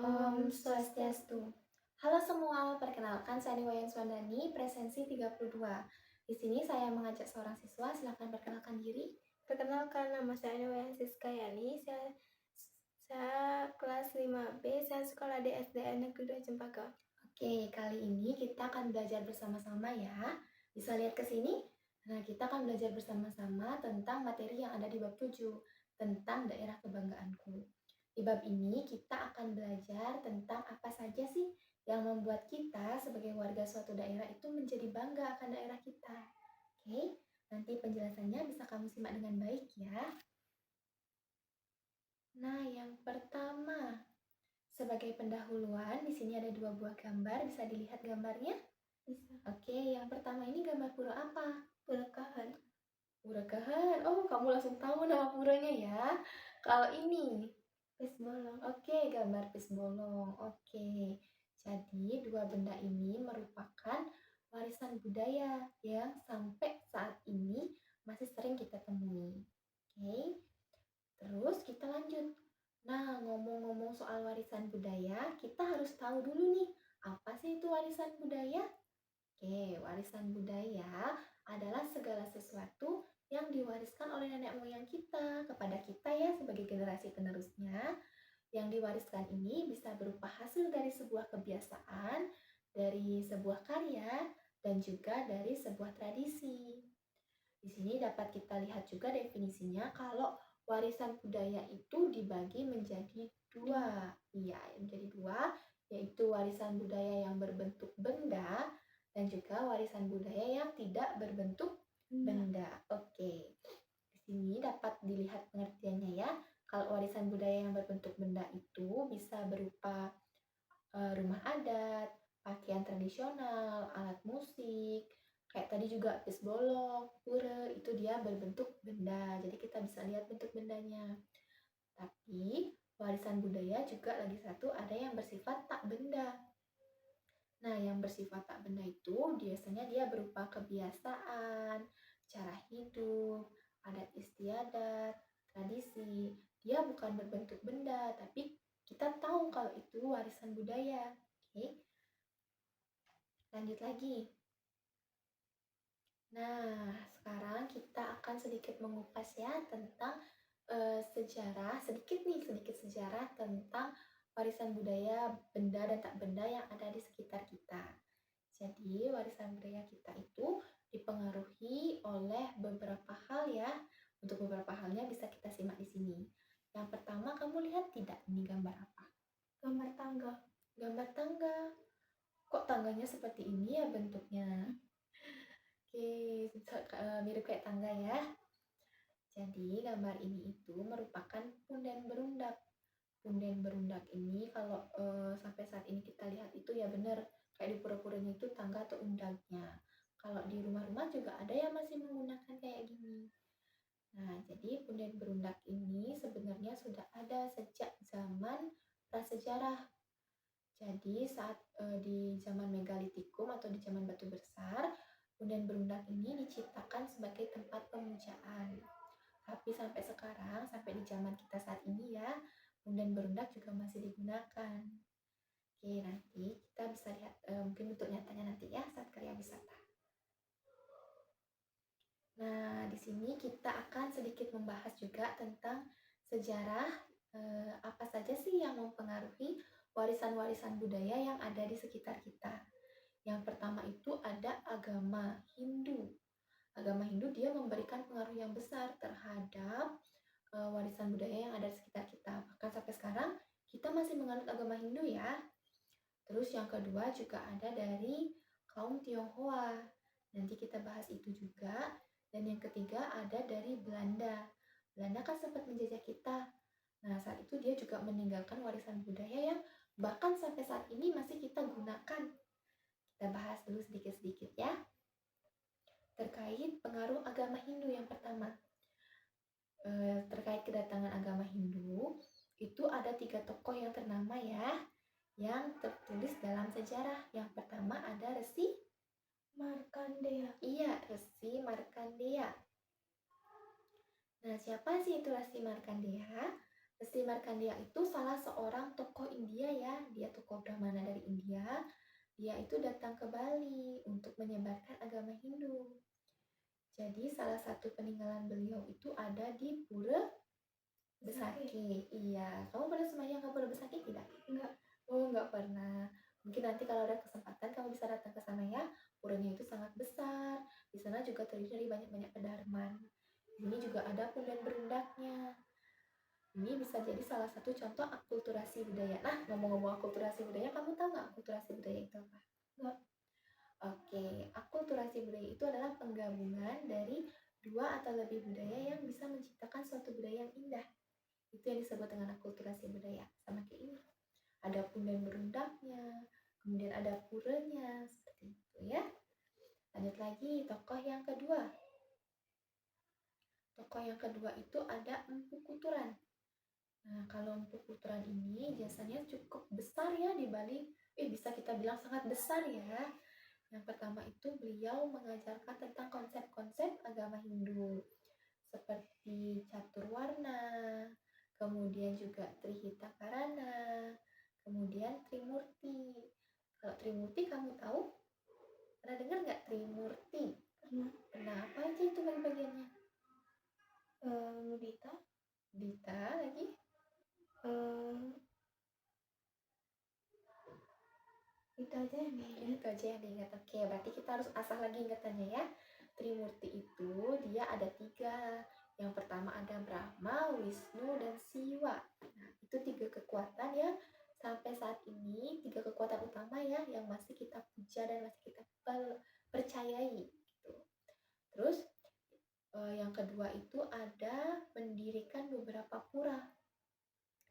Om Swastiastu. Halo semua, perkenalkan saya Niwayan Swandani, presensi 32. Di sini saya mengajak seorang siswa, silakan perkenalkan diri. Perkenalkan, nama saya Niwayan Siskayani. Saya kelas 5B, saya sekolah di SDN Negeri 2 Cempaka. Oke, kali ini kita akan belajar bersama-sama ya. Bisa lihat ke sini? Nah, kita akan belajar bersama-sama tentang materi yang ada di bab 7, tentang daerah kebanggaanku. Di bab ini kita akan belajar tentang apa saja sih yang membuat kita sebagai warga suatu daerah itu menjadi bangga akan daerah kita. Oke, nanti penjelasannya bisa kamu simak dengan baik ya. Nah, yang pertama, sebagai pendahuluan, di sini ada 2 buah gambar, bisa dilihat gambarnya? Bisa. Oke, yang pertama ini gambar pura apa? Purakahan. Purakahan. Oh, kamu langsung tahu nama puranya ya. Kalau ini, Pisbolong. oke, gambar pisbolong. Oke, jadi 2 benda ini merupakan warisan budaya yang sampai saat ini masih sering kita temui. Oke, terus kita lanjut. Nah, ngomong-ngomong soal warisan budaya, kita harus tahu dulu nih, apa sih itu warisan budaya? Oke, warisan budaya adalah segala sesuatu yang diwariskan oleh nenek moyang kita kepada kita ya sebagai generasi penerusnya. Yang diwariskan ini bisa berupa hasil dari sebuah kebiasaan, dari sebuah karya, dan juga dari sebuah tradisi. Di sini dapat kita lihat juga definisinya kalau warisan budaya itu dibagi menjadi 2. Iya, menjadi 2, yaitu warisan budaya yang berbentuk benda dan juga warisan budaya yang tidak berbentuk benda. Oke. Di sini dapat dilihat pengertiannya ya. Kalau warisan budaya yang berbentuk benda itu bisa berupa rumah adat, pakaian tradisional, alat musik, kayak tadi juga pisbolong, pura, itu dia berbentuk benda. Jadi kita bisa lihat bentuk bendanya. Tapi warisan budaya juga lagi satu ada yang bersifat tak benda. Nah, yang bersifat tak benda itu biasanya dia berupa kebiasaan, cara hidup, adat istiadat, tradisi. Dia bukan berbentuk benda, tapi kita tahu kalau itu warisan budaya. Oke, lanjut lagi. Nah, sekarang kita akan sedikit mengupas ya tentang sejarah, sedikit sejarah tentang warisan budaya benda dan tak benda yang ada di sekitar kita. Jadi, warisan budaya kita itu dipengaruhi oleh beberapa hal ya. Untuk beberapa halnya bisa kita simak di sini. Yang pertama, kamu lihat tidak ini gambar apa? Gambar tangga. Gambar tangga. Kok tangganya seperti ini ya bentuknya? Oke, mirip kayak tangga ya. Jadi gambar ini itu merupakan punden berundak. Punden berundak ini kalau sampai saat ini kita lihat itu ya benar kayak di pura-puranya itu tangga atau undangnya. Kalau di rumah-rumah juga ada yang masih menggunakan kayak gini. Nah, jadi punden berundak ini sebenarnya sudah ada sejak zaman prasejarah. Jadi saat di zaman megalitikum atau di zaman batu besar, punden berundak ini diciptakan sebagai tempat pemujaan. Tapi sampai sekarang, sampai di zaman kita saat ini ya, punden berundak juga masih digunakan. Oke, nanti kita bisa lihat mungkin bentuk nyatanya nanti ya saat karya wisata. Nah, di sini kita akan sedikit membahas juga tentang sejarah apa saja sih yang mempengaruhi warisan-warisan budaya yang ada di sekitar kita. Yang pertama itu ada agama Hindu. Agama Hindu dia memberikan pengaruh yang besar terhadap warisan budaya yang ada di sekitar kita. Bahkan sampai sekarang kita masih menganut agama Hindu ya. Terus yang kedua juga ada dari kaum Tionghoa. Nanti kita bahas itu juga. Dan yang ketiga ada dari Belanda. Belanda kan sempat menjajah kita. Nah, saat itu dia juga meninggalkan warisan budaya yang bahkan sampai saat ini masih kita gunakan. Kita bahas dulu sedikit-sedikit ya. Terkait pengaruh agama Hindu yang pertama. Terkait kedatangan agama Hindu, itu ada 3 tokoh yang ternama ya, yang tertulis dalam sejarah. Yang pertama ada Resi Markandeya. Iya, Resi Markandeya. Nah, siapa sih itu Resi Markandeya? Resi Markandeya itu salah seorang tokoh India ya, dia tokoh Brahmana dari India. Dia itu datang ke Bali untuk menyebarkan agama Hindu. Jadi salah satu peninggalan beliau itu ada di Pura Besaki. Iya, kamu pernah sembahyang ke Pura Besaki tidak? Enggak. Oh, nggak pernah. Mungkin nanti kalau ada kesempatan kamu bisa datang ke sana ya. Puranya itu sangat besar. Di sana juga terdiri dari banyak-banyak pedarman. Ini juga ada punden berundaknya. Ini bisa jadi salah satu contoh akulturasi budaya. Nah, ngomong-ngomong akulturasi budaya, kamu tahu nggak akulturasi budaya itu apa? Enggak. Oke, akulturasi budaya itu adalah penggabungan dari dua atau lebih budaya yang bisa menciptakan suatu budaya yang indah. Itu yang disebut dengan akulturasi budaya. Sama kayak ini. Ada punden berundaknya, kemudian ada puranya, seperti itu ya. Lanjut lagi, tokoh yang kedua. Tokoh yang kedua itu ada Empu Kuturan. Nah, kalau Empu Kuturan ini jasanya cukup besar ya di Bali. Bisa kita bilang sangat besar ya. Yang pertama itu beliau mengajarkan tentang konsep-konsep agama Hindu seperti catur warna, kemudian juga Trihita Karana, kemudian Trimurti. Kalau Trimurti kamu tahu? Pernah dengar nggak Trimurti? Pernah. Apa aja itu bagian-bagiannya? Mudita. Dita lagi? Itu aja yang diingat. Itu aja yang diingat. Oke, berarti kita harus asah lagi ingatannya ya. Trimurti itu dia ada 3. Yang pertama ada Brahma, Wisnu, dan Siwa. Nah, itu 3 kekuatan ya. Sampai saat ini 3 kekuatan utama ya yang masih kita puja dan masih kita percayai. Gitu. Terus yang kedua itu ada mendirikan beberapa pura.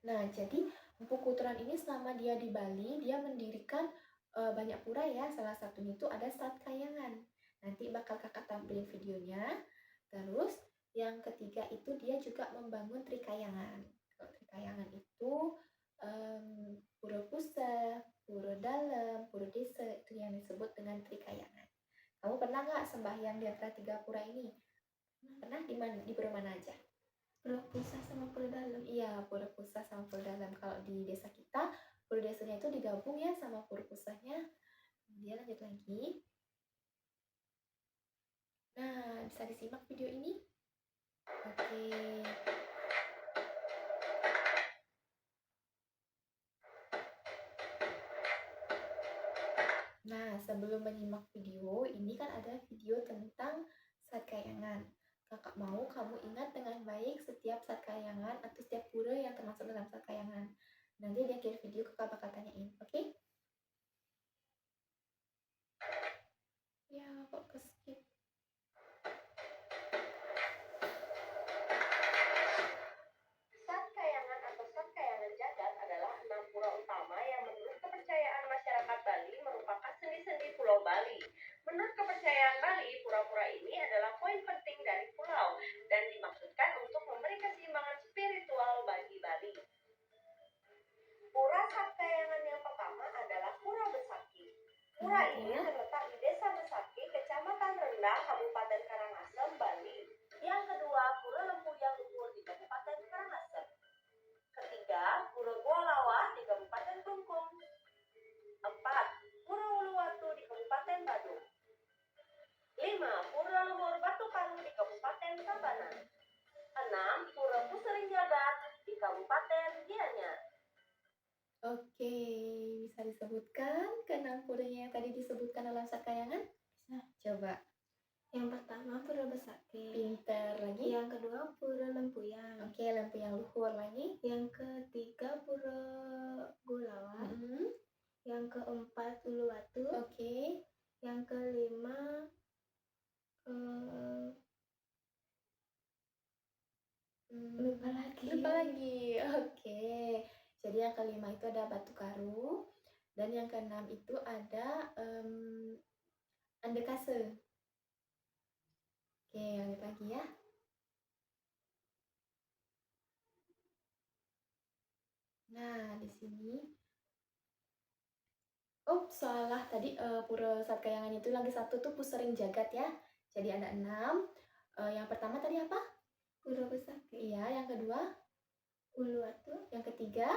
Nah, jadi Empu Kuturan ini selama dia di Bali, dia mendirikan banyak pura ya. Salah satunya itu ada Satkayangan. Nanti bakal kakak tampilin videonya. Terus yang ketiga itu dia juga membangun Trikayangan. Kalau Trikayangan itu Pura Pusa, Pura Dalam, Pura Desa, itu yang disebut dengan Trikayangan. Kamu pernah nggak sembahyang di antara 3 pura ini? Pernah di pura mana aja? Pura Pusat sama Pura Dalam. Iya, Pura Pusat sama Pura Dalam. Kalau di desa kita, pura desanya itu digabung ya sama pura pusatnya. Kemudian lanjut lagi. Nah, bisa disimak video ini? Oke. Nah, sebelum menyimak video, ini kan ada video tentang Satkayangan. Kakak mau kamu ingat dengan baik setiap Satkayangan atau setiap pura yang termasuk dalam Satkayangan. Nanti di akhir video kakak bakal tanyain, oke? Ya, kok ke-skip? Satkayangan atau Satkayangan Jagat adalah 6 pura utama yang menurut kepercayaan masyarakat Bali merupakan sendi-sendi Pulau Bali. Menurut kepercayaan Bali, pura-pura ini adalah poin penting dari pulau dan dimaksudkan untuk memberi keseimbangan spiritual bagi Bali. Pura Satkayangan yang pertama adalah Pura Besaki. Pura ini terletak di Desa Besaki, Kecamatan Rendah, Kabupaten Karangasem, Bali. Yang kedua, Pura Lempuyang Luhur di Kabupaten Karangasem. Ketiga, Pura Goalawah di Kabupaten Klungkung. 4. Pura Uluwatu di Kabupaten Badung. 5. Pura Luhur Batu Karu di Kabupaten Tabanan. 6. Pura Pusering Jagat di Kabupaten Gianyar. Oke, bisa disebutkan ke-6 puranya yang tadi disebutkan dalam Satkayangan? Bisa. Coba. Yang pertama Pura Besaki. Pinter lagi. Yang kedua Pura Lempuyang. Oke, Lempuyang Luhur lagi. Yang ketiga Pura Goalawah. Yang keempat Uluwatu. Oke. Yang kelima lupa lagi. Oke. Jadi yang kelima itu ada Batu Karu dan yang keenam itu ada Andekase. Oke, lanjut lagi ya. Nah, di sini salah tadi Pura Satkayangan itu lagi satu tuh Pusering Jagat ya. Jadi ada 6. Yang pertama tadi apa? Pura Besaki. Iya, yang kedua Uluwatu. Yang ketiga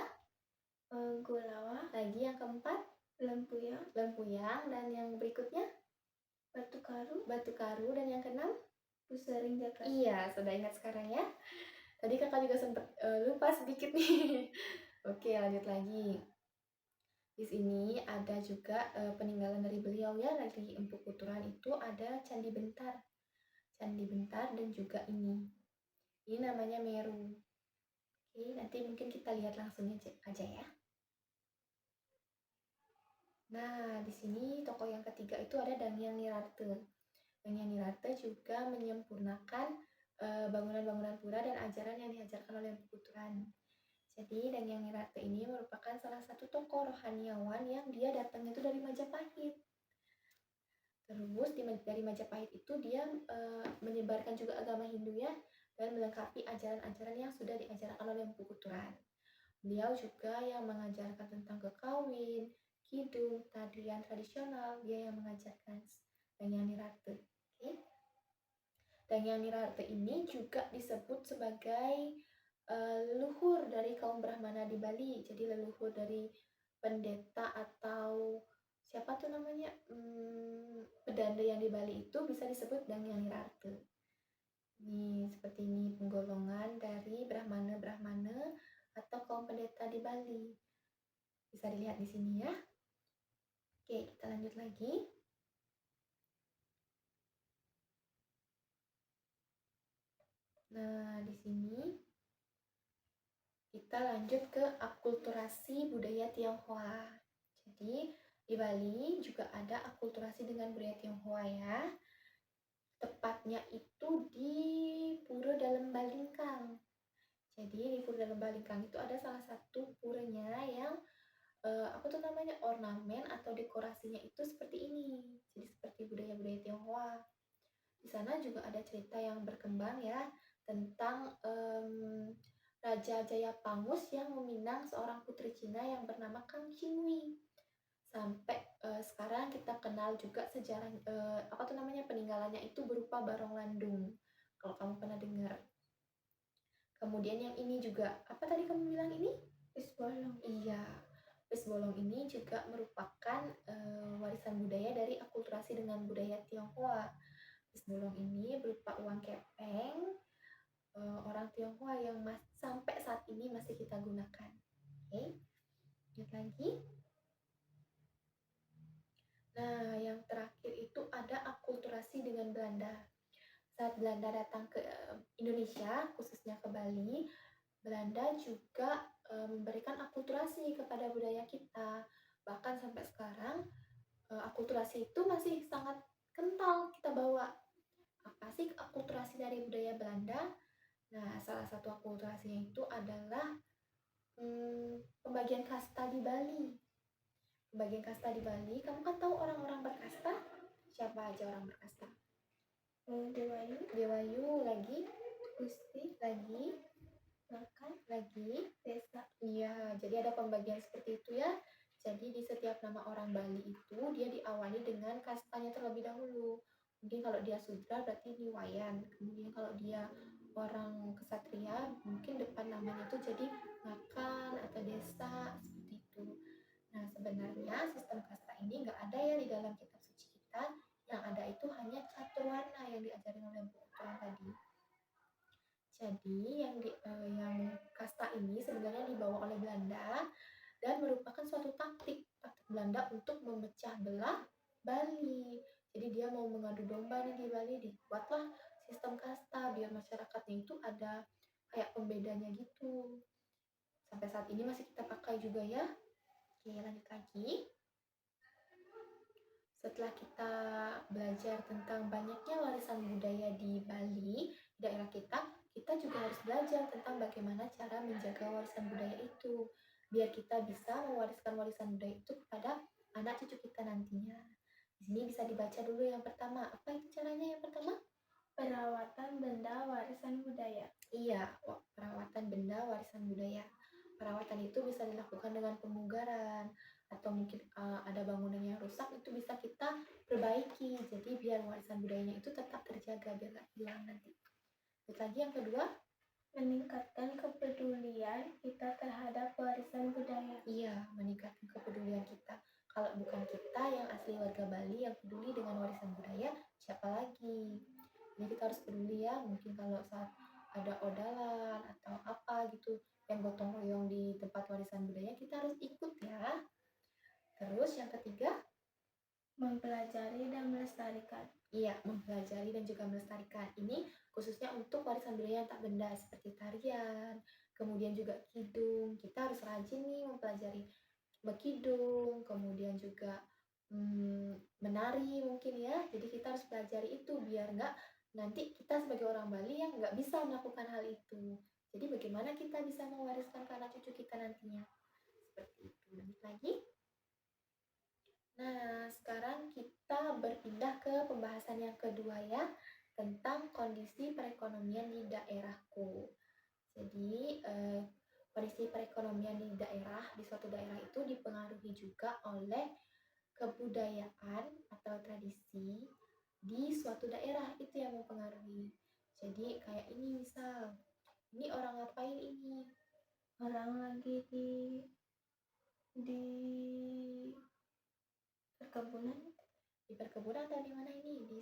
Goalawah. lagi yang keempat, Lempuyang, lempuyang, dan yang berikutnya Batu Karu, dan yang keenam, Pusering Jakarta. iya, sudah ingat sekarang ya. Tadi kakak juga sempat lupa sedikit nih. Oke, lanjut lagi. Di sini ada juga peninggalan dari beliau ya, dari Empu Kuturan itu ada Candi Bentar. Candi Bentar dan juga ini. Ini namanya Meru. Oke, nanti mungkin kita lihat langsung aja ya. Nah, di sini tokoh yang ketiga itu ada Dangyan Nirarte. Dangyan Nirarte juga menyempurnakan bangunan-bangunan pura dan ajaran yang diajarkan oleh Empu Kuturan. Jadi Dangyan Nirarte ini merupakan salah satu tokoh rohaniawan yang dia datangnya itu dari Majapahit. Terus dari Majapahit itu dia menyebarkan juga agama Hindu ya, dan melengkapi ajaran-ajaran yang sudah diajarkan oleh Empu Kuturan. Beliau juga yang mengajarkan tentang kekawin, kidung, tarian tradisional, dia yang mengajarkan Dangyan Nirarte. Okay. Dangyan Nirarte ini juga disebut sebagai leluhur dari kaum Brahmana di Bali. Jadi leluhur dari pendeta atau siapa tuh namanya pedanda yang di Bali itu bisa disebut Dangyan Nirarte. Ini seperti ini penggolongan dari Brahmana atau kaum pendeta di Bali. Bisa dilihat di sini ya. Oke, kita lanjut lagi. Nah, di sini kita lanjut ke akulturasi budaya Tionghoa. Jadi, di Bali juga ada akulturasi dengan budaya Tionghoa ya. Tepatnya itu di Pura Dalam Balingkang. Jadi, di Pura Dalam Balingkang itu ada salah satu puranya yang ornamen atau dekorasinya itu seperti ini. Jadi seperti budaya-budaya Tionghoa. Di sana juga ada cerita yang berkembang ya tentang Raja Jayapangus yang meminang seorang putri Cina yang bernama Kang Xinghui. Sampai sekarang kita kenal juga sejarah peninggalannya itu berupa Barong Landung. Kalau kamu pernah dengar. Kemudian yang ini juga, apa tadi kamu bilang ini? Wis Bolong. Iya. Wis Bolong ini juga merupakan warisan budaya dari akulturasi dengan budaya Tionghoa. Wis Bolong ini berupa uang kepeng orang Tionghoa yang sampai saat ini masih kita gunakan. Oke, lihat lagi. Nah, yang terakhir itu ada akulturasi dengan Belanda. Saat Belanda datang ke Indonesia, khususnya ke Bali, Belanda juga memberikan akulturasi kepada budaya kita. Bahkan sampai sekarang, akulturasi itu masih sangat kental kita bawa. Apa sih akulturasi dari budaya Belanda? Nah, salah satu akulturasinya itu adalah pembagian kasta di Bali. Pembagian kasta di Bali, kamu kan tahu orang-orang berkasta? Siapa aja orang berkasta? Dewayu lagi, Gusti, lagi, Makan, lagi, Desa. Iya, jadi ada pembagian seperti itu ya. Jadi di setiap nama orang Bali itu dia diawali dengan kastanya terlebih dahulu. Mungkin kalau dia Sudra berarti Niwayan. Kemudian kalau dia orang kesatria mungkin depan namanya itu jadi Makan atau Desa seperti itu. Nah sebenarnya sistem kasta ini nggak ada ya di dalam kitab suci kita. Yang ada itu hanya caturwarna yang diajarin oleh Empu Kuturan tadi. Jadi yang kasta ini sebenarnya dibawa oleh Belanda dan merupakan suatu taktik Belanda untuk memecah belah Bali. Jadi dia mau mengadu domba nih di Bali, dibuatlah sistem kasta biar masyarakatnya itu ada kayak pembedanya gitu. Sampai saat ini masih kita pakai juga ya. Oke, lanjut lagi. Setelah kita belajar tentang banyaknya warisan budaya di Bali, di daerah kita juga harus belajar tentang bagaimana cara menjaga warisan budaya itu. Biar kita bisa mewariskan warisan budaya itu kepada anak cucu kita nantinya. Di sini bisa dibaca dulu yang pertama. Apa itu caranya yang pertama? Perawatan benda warisan budaya. Iya, perawatan benda warisan budaya. Perawatan itu bisa dilakukan dengan pemugaran atau mungkin ada bangunan yang rusak itu bisa kita perbaiki. Jadi biar warisan budayanya itu tetap terjaga biar nggak hilang nanti. Terus lagi yang kedua, meningkatkan kepedulian kita terhadap warisan budaya. Iya, meningkatkan kepedulian kita. Kalau bukan kita yang asli warga Bali yang peduli dengan warisan budaya, siapa lagi? Jadi kita harus peduli ya, mungkin kalau saat ada odalan atau apa gitu yang gotong royong di tempat warisan budaya, kita harus ikut ya. Terus yang ketiga, Mempelajari dan melestarikan. iya, mempelajari dan juga melestarikan. Ini khususnya untuk warisan budaya yang tak benda seperti tarian, kemudian juga kidung. Kita harus rajin nih mempelajari berkidung, kemudian juga menari mungkin ya. Jadi kita harus pelajari itu biar nggak nanti kita sebagai orang Bali yang nggak bisa melakukan hal itu. Jadi bagaimana kita bisa mewariskan ke anak cucu kita nantinya. Seperti itu. Lanjut lagi. Nah, sekarang kita berpindah ke pembahasan yang kedua ya, tentang kondisi perekonomian di daerahku. Jadi, kondisi perekonomian di suatu daerah itu dipengaruhi juga oleh kebudayaan atau tradisi di suatu daerah, itu yang mempengaruhi. Jadi, kayak ini misal, ini orang ngapain ini? Orang lagi di perkebunan, Di perkebunan atau di mana ini? di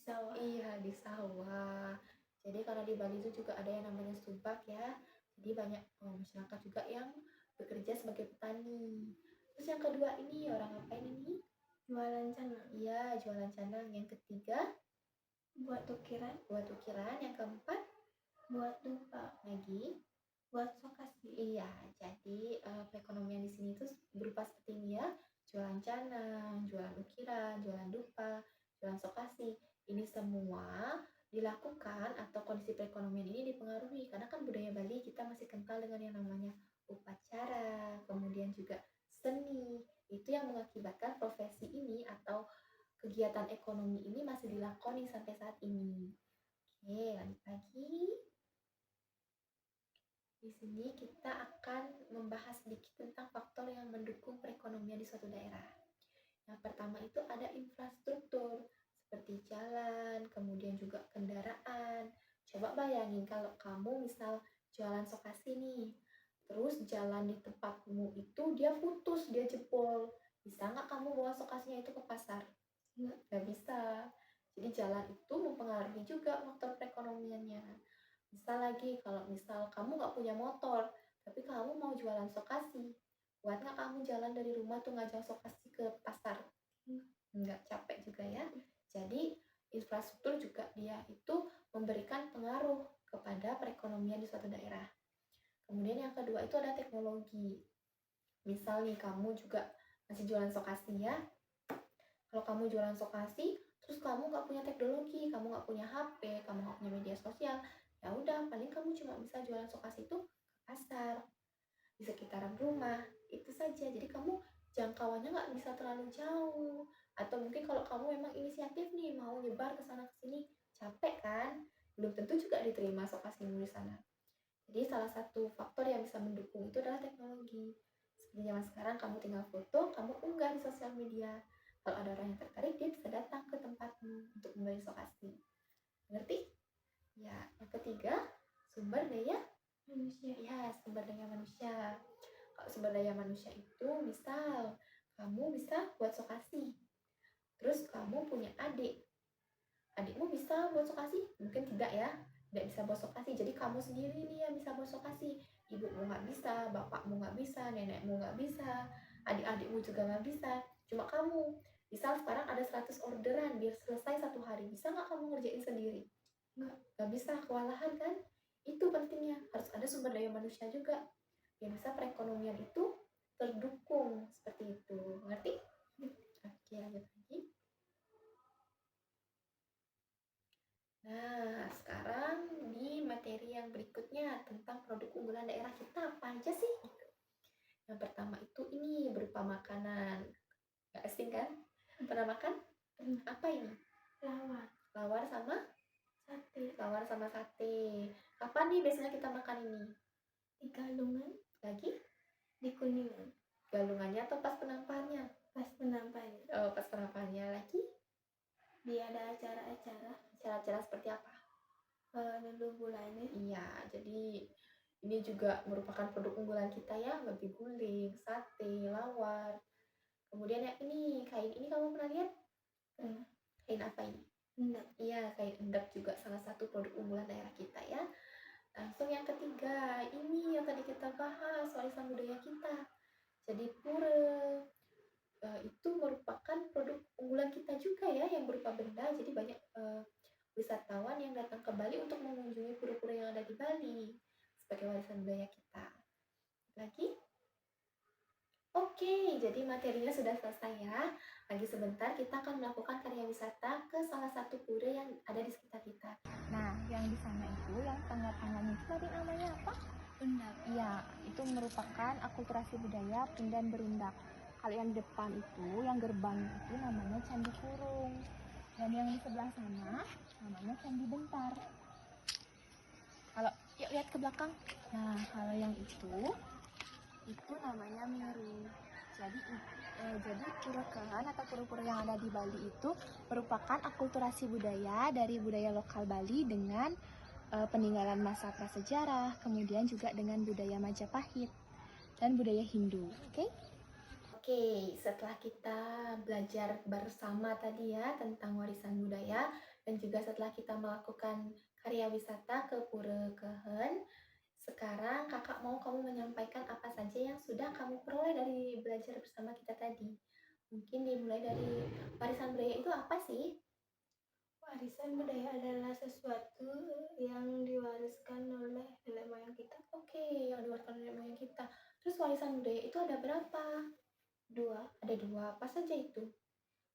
sawah. Iya, di sawah. Jadi karena di Bali itu juga ada yang namanya subak ya. Jadi banyak masyarakat juga yang bekerja sebagai petani. Terus yang kedua ini orang ngapain ini? Jualan canang, Iya, jualan canang. Yang ketiga buat ukiran, buat ukiran. Yang keempat buat dupa, lagi. buat sokasi. Iya, jadi perekonomian di sini tuh berupa seperti ini ya. Jualan canang, jualan ukiran, jualan dupa, jualan sokasi. Ini semua dilakukan atau kondisi perekonomian ini dipengaruhi karena kan budaya Bali kita masih kental dengan yang namanya upacara, kemudian juga seni. Itu yang mengakibatkan profesi ini atau kegiatan ekonomi ini masih dilakoni sampai saat ini. Oke, lanjut lagi. Di sini kita akan membahas sedikit tentang faktor yang mendukung perekonomian di suatu daerah. Yang pertama itu ada infrastruktur, seperti jalan, kemudian juga kendaraan. Coba bayangin kalau kamu misal jualan sokasi nih, terus jalan di tempatmu itu dia putus, dia jebol. Bisa nggak kamu bawa sokasinya itu ke pasar? Nggak bisa. Jadi jalan itu mempengaruhi juga faktor perekonomiannya. Bisa lagi kalau misal kamu nggak punya motor, tapi kamu mau jualan sokasi, buat nggak kamu jalan dari rumah tuh ngajak sokasi ke pasar? Nggak, capek juga ya. Jadi infrastruktur juga dia itu memberikan pengaruh kepada perekonomian di suatu daerah. Kemudian yang kedua itu ada teknologi. Misal nih kamu juga masih jualan sokasi ya. Kalau kamu jualan sokasi, terus kamu nggak punya teknologi, kamu nggak punya HP, kamu nggak punya media sosial, ya udah paling kamu cuma bisa jualan sokasi itu ke pasar di sekitaran rumah itu saja. Jadi kamu jangkauannya nggak bisa terlalu jauh. Atau mungkin kalau kamu memang inisiatif nih mau nyebar ke sana ke sini, capek kan, belum tentu juga diterima sokasimu di sana. Jadi salah satu faktor yang bisa mendukung itu adalah teknologi. Seperti zaman sekarang kamu tinggal foto, kamu unggah di sosial media. Kalau ada orang yang tertarik, dia bisa datang ke tempatmu untuk membeli sokasi. Ngerti? Ya, yang ketiga, sumber daya Manusia. ya, sumber daya manusia. Kalau sumber daya manusia itu misal kamu bisa buat sokasi, terus kamu punya adikmu bisa buat sokasi? Mungkin tidak ya, tidak bisa buat sokasi. Jadi kamu sendiri nih yang bisa buat sokasi. Ibumu nggak bisa, bapakmu nggak bisa, nenekmu nggak bisa, adik-adikmu juga nggak bisa, cuma kamu. Misal sekarang ada 100 orderan biar selesai satu hari, bisa nggak kamu ngerjain sendiri? Nggak bisa, kewalahan kan? Itu pentingnya, harus ada sumber daya manusia juga yang bisa perekonomian itu terdukung seperti itu. Ngerti? Oke, lanjut lagi. Nah, sekarang di materi yang berikutnya tentang produk unggulan daerah kita apa aja sih? Yang pertama itu ini berupa makanan. Gak asing kan? Pernah makan? Apa ini? Lawar, Lawar sama? sate, Lawar sama sate. Kapan nih biasanya kita makan ini? di Galungan, Lagi? di Kuningan, Galungannya atau pas penampaannya? pas penampaannya. Oh, pas penampaannya lagi. Di ada acara-acara Acara-acara seperti apa? Lulu bulannya. Iya, jadi ini juga merupakan produk unggulan kita ya, babi guling, sate, lawar. Kemudian yang ini, kain ini kamu pernah lihat? Hmm. Kain apa ini? Enggak. Iya, kain endek juga salah satu produk unggulan daerah kita ya. Langsung yang ketiga, ini yang tadi kita bahas, warisan budaya kita. Jadi pura itu merupakan produk unggulan kita juga ya, yang berupa benda. Jadi banyak wisatawan yang datang ke Bali untuk mengunjungi pura-pura yang ada di Bali sebagai warisan budaya kita. Lagi? Oke, jadi materinya sudah selesai ya. Lagi sebentar kita akan melakukan karya wisata ke salah satu pura yang ada di sekitar kita. Nah, yang di sana itu, yang tengah-tengahnya itu tadi namanya apa? Undak. Iya, itu merupakan akulturasi budaya Pundan Berundak. Kalau yang di depan itu, yang gerbang itu namanya Candi Kurung. Dan yang di sebelah sana namanya Candi Bentar. Kalau yuk lihat ke belakang. Nah, kalau yang itu namanya Meru. Jadi pura Kehan atau pura-pura yang ada di Bali itu merupakan akulturasi budaya dari budaya lokal Bali dengan peninggalan masa prasejarah, kemudian juga dengan budaya Majapahit dan budaya Hindu. Oke, setelah kita belajar bersama tadi ya tentang warisan budaya dan juga setelah kita melakukan karya wisata ke Pura Kehen, sekarang kakak mau kamu menyampaikan apa saja yang sudah kamu peroleh dari belajar bersama kita tadi. Mungkin dimulai dari warisan budaya itu apa sih? Warisan budaya adalah sesuatu yang diwariskan oleh nenek moyang kita. Oke, yang diwariskan oleh nenek moyang kita. Terus warisan budaya itu ada berapa? 2. Ada 2, apa saja itu?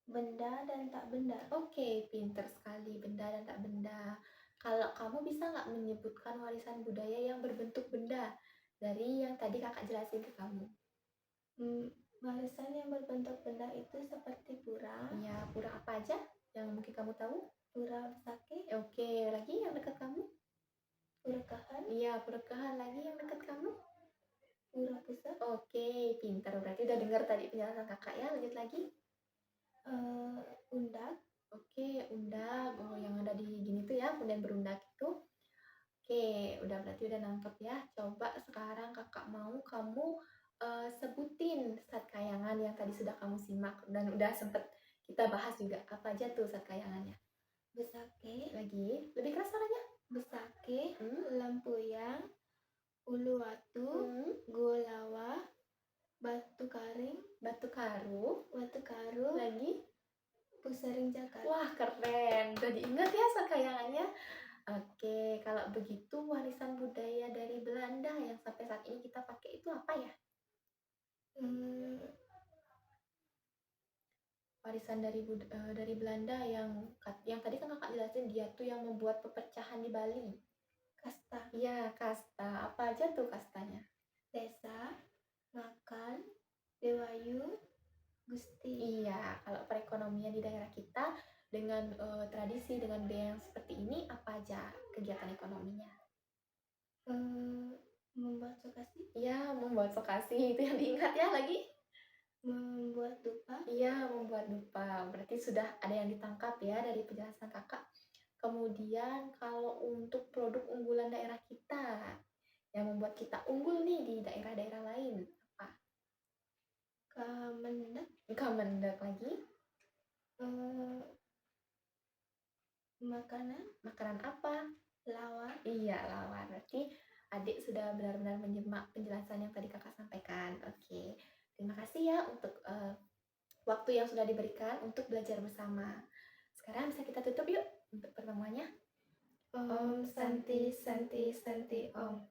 Benda dan tak benda. Oke, pinter sekali, benda dan tak benda. Kalau kamu bisa nggak menyebutkan warisan budaya yang berbentuk benda dari yang tadi kakak jelasin ke kamu? Warisan yang berbentuk benda itu seperti pura, Ya, pura apa aja yang mungkin kamu tahu? pura besaki, Oke, lagi yang dekat kamu? pura Kehan, Iya, pura Kehan. Lagi yang dekat kamu? pura pusat, Oke, pinter. Berarti udah dengar tadi penjelasan kakak ya. Lanjut lagi. undak, Oke, undak. Oh, yang ada di gini tuh ya, Pundan Berundak itu. Oke, berarti udah nangkep ya. Coba sekarang kakak mau kamu sebutin Sat Kayangan yang tadi sudah kamu simak dan udah sempet kita bahas juga. Apa aja tuh Sat Kayangannya? besaki, Lagi, lebih keras suaranya. besaki, lempuyang, uluwatu, Hmm, golawa, batu karing, Batu Karu. lagi, Lagi. pusaring jakar. Wah, keren. Udah diingat ya Sat Kayangannya. Oke, kalau begitu warisan budaya dari Belanda yang sampai saat ini kita pakai itu apa ya? Warisan dari Belanda yang tadi kan kakak jelasin dia tuh yang membuat pepecahan di Bali. Kasta. Iya, kasta. Apa aja tuh kastanya? Desa, makan, dewayu, gusti. Iya, kalau perekonomian di daerah kita dengan tradisi dengan budaya yang seperti ini apa aja kegiatan ekonominya? Membuat sokasi, Iya, membuat sokasi itu yang diingat ya lagi. membuat dupa, Iya, membuat dupa. Berarti sudah ada yang ditangkap ya dari penjelasan kakak. Kemudian kalau untuk produk unggulan daerah kita yang membuat kita unggul nih di daerah-daerah lain apa? kamendak, Kemendak lagi. makanan apa? lawar. Iya, lawar. Berarti adik sudah benar-benar menyimak penjelasan yang tadi kakak sampaikan. Oke, terima kasih ya untuk waktu yang sudah diberikan untuk belajar bersama. Sekarang bisa kita tutup yuk untuk pertemuannya. Om Santi Santi Santi Om.